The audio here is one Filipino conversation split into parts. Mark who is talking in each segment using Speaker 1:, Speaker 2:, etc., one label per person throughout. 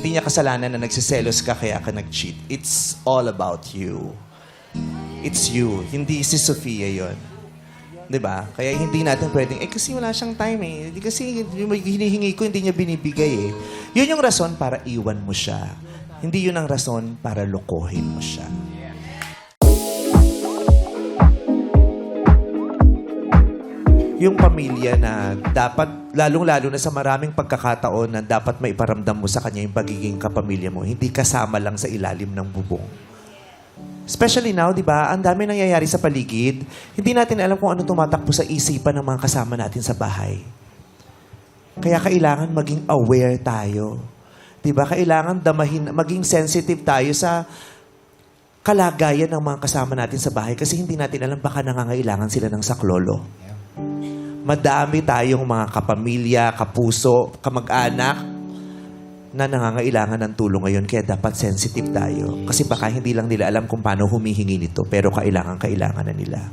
Speaker 1: Hindi niya kasalanan na nagsiselos ka kaya ka nag-cheat. It's all about you. It's you. Hindi si Sofia yon. 'Di ba? Kaya hindi natin pwedeng, kasi wala siyang time eh. Kasi yung hinihingi ko, hindi niya binibigay eh. Yun yung rason para iwan mo siya. Hindi yun ang rason para lokohin mo siya. Yung pamilya na dapat, lalong-lalo na sa maraming pagkakataon na dapat maiparamdam mo sa kanya yung pagiging kapamilya mo, hindi kasama lang sa ilalim ng bubong. Especially now, di ba, ang dami nangyayari sa paligid. Hindi natin alam kung ano tumatakbo sa isipan ng mga kasama natin sa bahay. Kaya kailangan maging aware tayo. Di ba? Kailangan damahin, maging sensitive tayo sa kalagayan ng mga kasama natin sa bahay kasi hindi natin alam baka nangangailangan sila ng saklolo. Madami tayong mga kapamilya, kapuso, kamag-anak na nangangailangan ng tulong ngayon kaya dapat sensitive tayo. Kasi baka hindi lang nila alam kung paano humihingi nito pero kailangan na nila.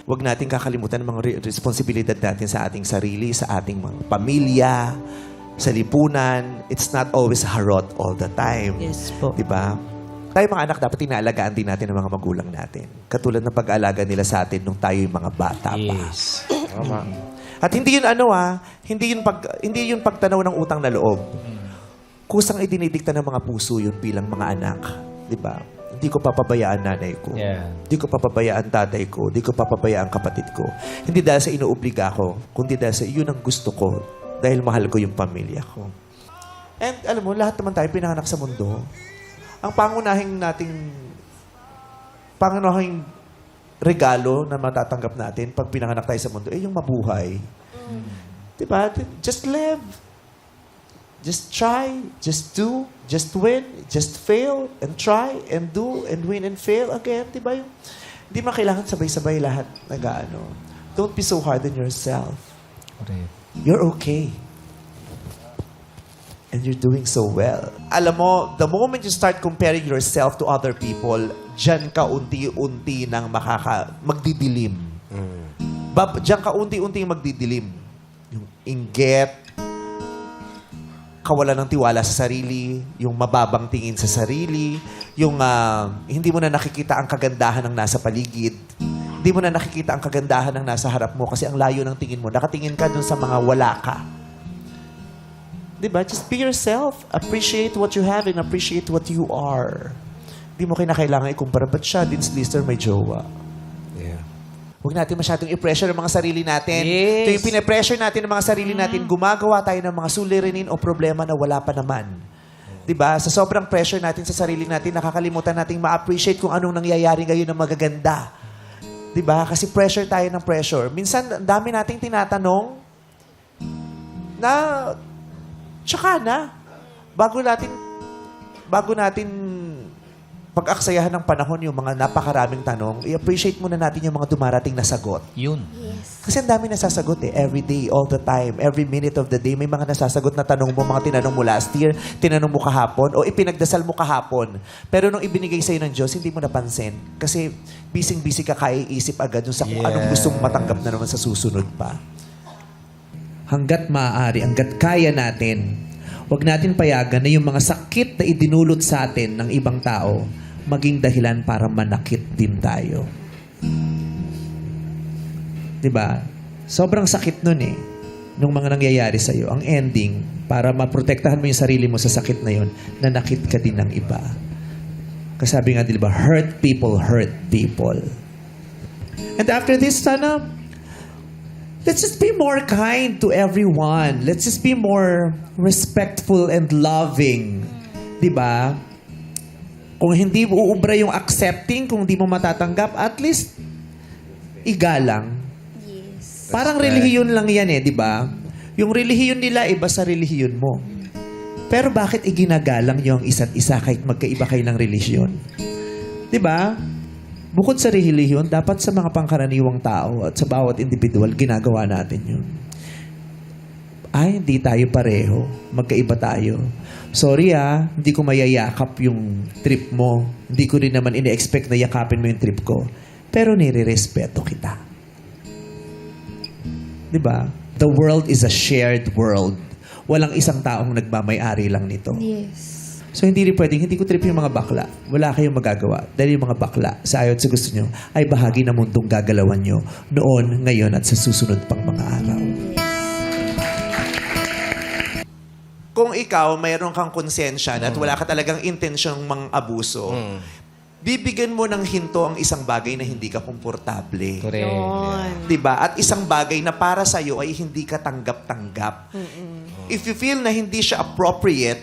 Speaker 1: Huwag natin kakalimutan ang mga responsibilidad natin sa ating sarili, sa ating mga pamilya, sa lipunan. It's not always harot all the time.
Speaker 2: Yes po.
Speaker 1: Diba? Tayo mga anak, dapat inaalagaan din natin ang mga magulang natin. Katulad ng pag-aalaga nila sa atin nung tayo yung mga bata pa.
Speaker 3: Yes.
Speaker 1: Tama. At hindi yun hindi yun pagtanaw ng utang na loob. Kusang idinidikta ng mga puso yun bilang mga anak. Di ba? Hindi ko papabayaan nanay ko.
Speaker 3: Yeah.
Speaker 1: Hindi ko papabayaan tatay ko. Hindi ko papabayaan kapatid ko. Hindi dahil sa inuobliga ko, kundi dahil sa yun ang gusto ko. Dahil mahal ko yung pamilya ko. And alam mo, lahat naman tayo pinanganak sa mundo. Ang pangunahing regalo na matatanggap natin pag pinanganak tayo sa mundo, yung mabuhay. Diba? Just live. Just try. Just do. Just win. Just fail. And try. And do. And win. And fail again. Diba? Hindi mo kailangan sabay-sabay lahat nag-ano. Don't be so hard on yourself.
Speaker 3: Correct.
Speaker 1: You're okay. And you're doing so well. Alam mo, the moment you start comparing yourself to other people, dyan ka unti-unti nang magdidilim. Dyan ka unti-unti magdidilim. Yung inggit, kawalan ng tiwala sa sarili, yung mababang tingin sa sarili, yung hindi mo na nakikita ang kagandahan ng nasa paligid. Hindi mo na nakikita ang kagandahan ng nasa harap mo kasi ang layo ng tingin mo. Nakatingin ka dun sa mga wala ka. Diba? Just be yourself. Appreciate what you have and appreciate what you are. Hindi mo kinakailangan ikumpara. Ba't siya, Dean's Lister, may jowa?
Speaker 3: Yeah.
Speaker 1: Huwag natin masyadong i-pressure ang mga sarili natin.
Speaker 3: Yes.
Speaker 1: Ito yung pinapressure natin ng mga sarili natin, gumagawa tayo ng mga suliranin o problema na wala pa naman. Diba? Sa sobrang pressure natin sa sarili natin, nakakalimutan nating ma-appreciate kung anong nangyayari ngayon na magaganda. Diba? Kasi pressure tayo ng pressure. Minsan, ang dami nating tinatanong na tsaka na. Bago natin pag-aksayahan ng panahon yung mga napakaraming tanong, i-appreciate muna natin yung mga dumarating na sagot.
Speaker 3: Yun.
Speaker 1: Kasi ang dami nasasagot eh. Every day, all the time, every minute of the day, may mga nasasagot na tanong mo, mga tinanong mo last year, tinanong mo kahapon, o ipinagdasal mo kahapon. Pero nung ibinigay sa'yo ng Diyos, hindi mo napansin. Kasi busy-busy ka kaiisip agad dun sa kung anong gusto mong matanggap na naman sa susunod pa. Hanggat maaari, hanggat kaya natin, huwag natin payagan na yung mga sakit na idinulot sa atin ng ibang tao maging dahilan para manakit din tayo. Diba? Sobrang sakit nun eh. Nung mga nangyayari sa'yo. Ang ending, para maprotektahan mo yung sarili mo sa sakit na yun, nanakit ka din ng iba. Kasi sabi nga, diba, hurt people. And after this, sana, let's just be more kind to everyone. Let's just be more respectful and loving. Diba? Kung hindi uubra yung accepting, kung hindi mo matatanggap, at least, igalang.
Speaker 4: Yes.
Speaker 1: Parang relihiyon lang yan eh, di ba? Yung relihiyon nila, iba sa relihiyon mo. Pero bakit iginagalang nyo ang isa't isa kahit magkaiba kayo ng relihiyon? Di ba? Bukod sa relihiyon, dapat sa mga pangkaraniwang tao at sa bawat individual, ginagawa natin yun. Ay, hindi tayo pareho. Magkaiba tayo. Sorry hindi ko mayayakap yung trip mo. Hindi ko rin naman ine-expect na yakapin mo yung trip ko. Pero nire-respeto kita. Diba? The world is a shared world. Walang isang taong nagmamay-ari lang nito.
Speaker 4: Yes.
Speaker 1: So hindi rin pwedeng, hindi ko trip yung mga bakla. Wala kayong magagawa. Dahil yung mga bakla, sa ayaw at sa gusto nyo, ay bahagi ng mundong gagalawan nyo noon, ngayon at sa susunod pang mga araw. Kung ikaw, mayroon kang konsensya at wala ka talagang intensyong mang-abuso, bibigyan mo ng hinto ang isang bagay na hindi ka komportable.
Speaker 2: Correct.
Speaker 3: Yun.
Speaker 1: Diba? At isang bagay na para sa'yo ay hindi ka tanggap-tanggap. If you feel na hindi siya appropriate,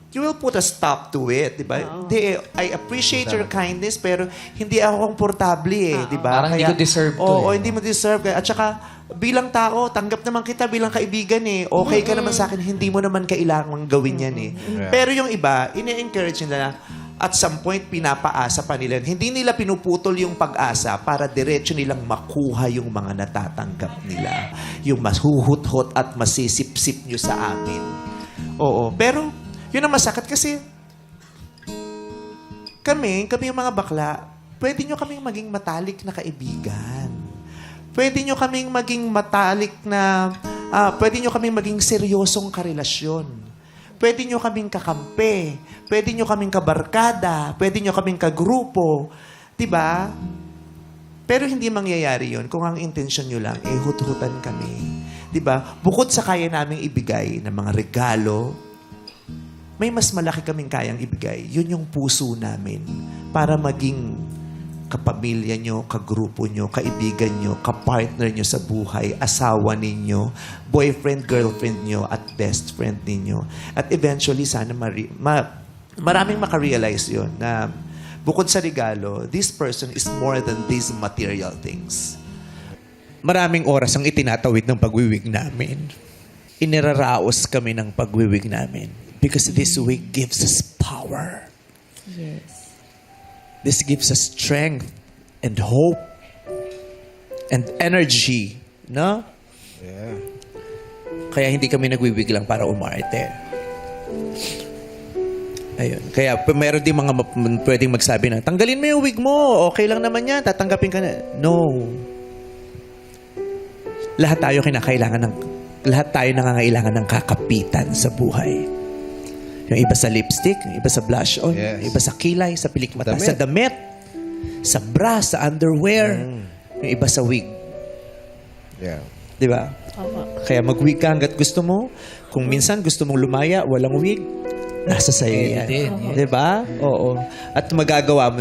Speaker 1: you will put a stop to it, diba? Hindi, I appreciate your kindness, pero hindi ako komportable eh, diba?
Speaker 2: Parang hindi ko deserve to
Speaker 1: Oo,
Speaker 2: eh.
Speaker 1: hindi mo deserve. At saka, bilang tao, tanggap naman kita bilang kaibigan eh. Okay ka naman sa akin, hindi mo naman kailangang gawin yan eh. Pero yung iba, ini-encourage nila na at some point, pinapaasa pa nila. Hindi nila pinuputol yung pag-asa para diretso nilang makuha yung mga natatanggap nila. Yung mashuhut-hut at masisip-sip nyo sa amin. Oo. Pero, yun ang masakit kasi kami yung mga bakla, pwede nyo kaming maging matalik na kaibigan. Pwede nyo kaming maging matalik na, pwede nyo kaming maging seryosong karelasyon. Pwede nyo kaming kakampi. Pwede nyo kaming kabarkada. Pwede nyo kaming kagrupo. Diba? Pero hindi mangyayari yun kung ang intensyon nyo lang, hut-hutan kami. Diba? Bukod sa kaya naming ibigay ng mga regalo, may mas malaki kaming kayang ibigay. Yun yung puso namin para maging kapamilya nyo, kagrupo nyo, kaibigan nyo, kapartner nyo sa buhay, asawa ninyo, boyfriend, girlfriend nyo, at best friend ninyo. At eventually, sana maraming makarealize yun na bukod sa regalo, this person is more than these material things. Maraming oras ang itinatawid ng pagwiwig namin. Iniraraos kami ng pagwiwig namin because this wig gives us power.
Speaker 3: Yes.
Speaker 1: This gives us strength and hope and energy, no?
Speaker 4: Yeah.
Speaker 1: Kaya hindi kami nagwiwig lang para umarte. Ayun. Kaya mayroon din mga pwedeng magsabi na, tanggalin mo yung wig mo, okay lang naman yan, tatanggapin ka na. No. Lahat tayo nangangailangan ng kakapitan sa buhay. Yung iba sa lipstick, yung iba sa blush on,
Speaker 4: Yes.
Speaker 1: yung iba sa kilay, sa pilikmata,
Speaker 4: Damit.
Speaker 1: sa damit, sa bra, sa underwear, yung iba sa wig.
Speaker 4: Yeah.
Speaker 1: Di ba? Kaya mag-wig ka hanggat gusto mo. Kung minsan gusto mong lumaya, walang wig, nasa sayo yan.
Speaker 2: din, yes.
Speaker 1: Di ba? Oo. At magagawa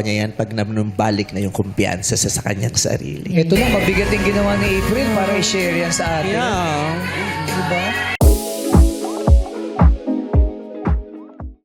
Speaker 1: niya yan pag nanumbalik na yung kumpiyansa sa kanyang sarili.
Speaker 2: Ito lang, mabigat yung ginawa ni April para i-share yan sa atin.
Speaker 1: Yeah.
Speaker 2: Diba?